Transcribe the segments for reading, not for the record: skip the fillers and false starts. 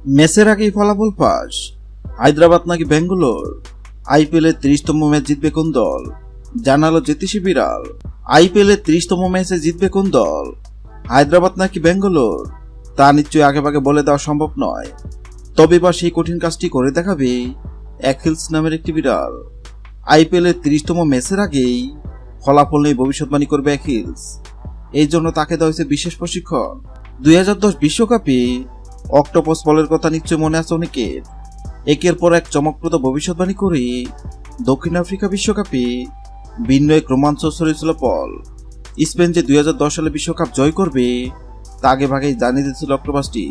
ম্যাচের আগেই ফলাফল ফাঁস। হায়দ্রাবাদ নাকি ব্যাঙ্গালোর? আইপিএলের 30তম ম্যাচ জিতবে কোন দল? জানালো জ্যোতিষী বিড়াল। আইপিএলের 30তম ম্যাচে জিতবে কোন দল? হায়দ্রাবাদ নাকি ব্যাঙ্গালোর? তা নিশ্চয়ই আগেভাগে বলে দেওয়া সম্ভব নয়। তবে এবার সেই কঠিন কাজটি করে দেখাবে অ্যাকিলস নামের একটি বিড়াল। আইপিএলের 30তম ম্যাচের আগেই ফলাফল নিয়ে ভবিষ্যৎবাণী করবে অ্যাকিলস। এই জন্য তাকে দেওয়া হয়েছে বিশেষ প্রশিক্ষণ। 2010 বিশ্বকাপে অক্টোপাস বলের কথা নিশ্চয় মনে আছে অনেকের। একের পর এক চমকপ্রদ ভবিষ্যৎবাণী করে দক্ষিণ আফ্রিকা বিশ্বকাপে ভিন্ন এক রোমাঞ্চ ছড়িয়েছিল পল। স্পেন যে 2010 সালে বিশ্বকাপ জয় করবে তা আগে ভাগেই জানিয়ে দিয়েছিল অক্টোপাসটি।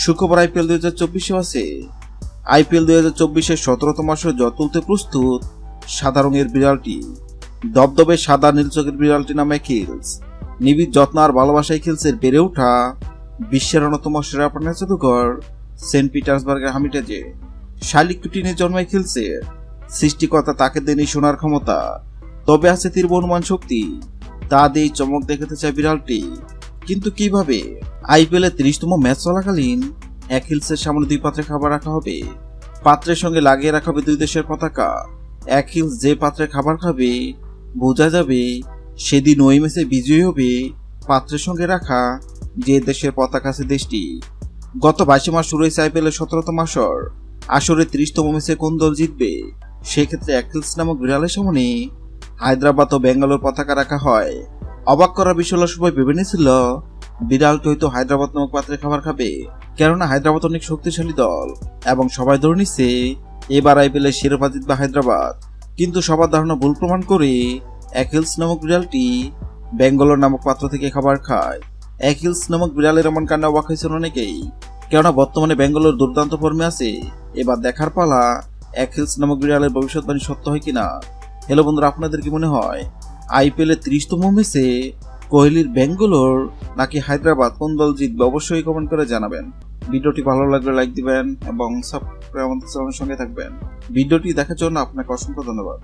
শুক্রবার আইপিএল 2024 আছে। আইপিএল 2024-এর 17তম আসরে জয় তুলতে প্রস্তুত সাদা রঙের বিড়ালটি। দবদবে সাদা নীল চোখের বিড়ালটি নামে অ্যাকিলস। নিবিড় যত্ন আর ভালোবাসায় অ্যাকিলসের বেড়ে ওঠা বিশ্বের অন্যতম সেরা প্রাণী জাদুঘর সেন্ট পিটার্সবার্গের হামিটাজে। শালিক টুটিনে জন্মায় অ্যাকিলসের। সৃষ্টিকর্তা তাকে দেয়নি শোনার ক্ষমতা, তবে আছে তীব্র অনুমান শক্তি। তা দিয়েই চমক দেখাতে চায় বিড়ালটি, কিন্তু কিভাবে? আইপিএলের 30তম ম্যাচ চলাকালীন অ্যাকিলসের সামনে 2 পাত্রে খাবার রাখা হবে। পাত্রের সঙ্গে লাগিয়ে রাখা হবে 2 দেশের পতাকা। অ্যাকিলস যে পাত্রে খাবার খাবে বোঝা যাবে সেদিন ওই ম্যাচে বিজয়ী হবে পাত্রের সঙ্গে রাখা যে দেশের পতাকা আছে দেশটি। গত 22 মাস শুরু হয়েছে আইপিএলের 17তম আসর। আসরে 30তম ম্যাচে কোন দল জিতবে? সেক্ষেত্রে অ্যাকিলস নামক বিড়ালের সামনে হায়দ্রাবাদ ও বেঙ্গালোর পতাকা রাখা হয়। অবাক করার বিষয় হলো সবাই ভেবে নিয়েছিল বিড়ালটি হয়তো হায়দ্রাবাদ নামক পাত্রে খাবার খাবে, কেননা হায়দ্রাবাদ অনেক শক্তিশালী দল এবং সবাই ধরে নিচ্ছে এবার আইপিএলের শিরোপা জিতবে হায়দ্রাবাদ। কিন্তু সবার ধারণা ভুল প্রমাণ করে অ্যাকিলস নামক বিড়ালটি বেঙ্গালোর নামক পাত্র থেকে খাবার খায়। অ্যাকিলস নামক বিড়ালের এমন কাণ্ডে অবাক হয়েছিল অনেকেই, কেননা বর্তমানে বেঙ্গালোর দুর্দান্ত ফর্মে আছে। এবার দেখার পালা অ্যাকিলস নামক বিড়ালের ভবিষ্যৎবাণী সত্য হয় কিনা। হ্যালো বন্ধুরা, আপনাদের কি মনে হয় আইপিএলের 30তম ম্যাচে কোহলির বেঙ্গালোর নাকি হায়দ্রাবাদ কোন দল জিতবে? অবশ্যই কমেন্ট করে জানাবেন। ভিডিওটি ভালো লাগলে লাইক দিবেন এবং সাবস্ক্রাইব আমাদের চ্যানেলের সঙ্গে থাকবেন। ভিডিওটি দেখার জন্য আপনাকে অসংখ্য ধন্যবাদ।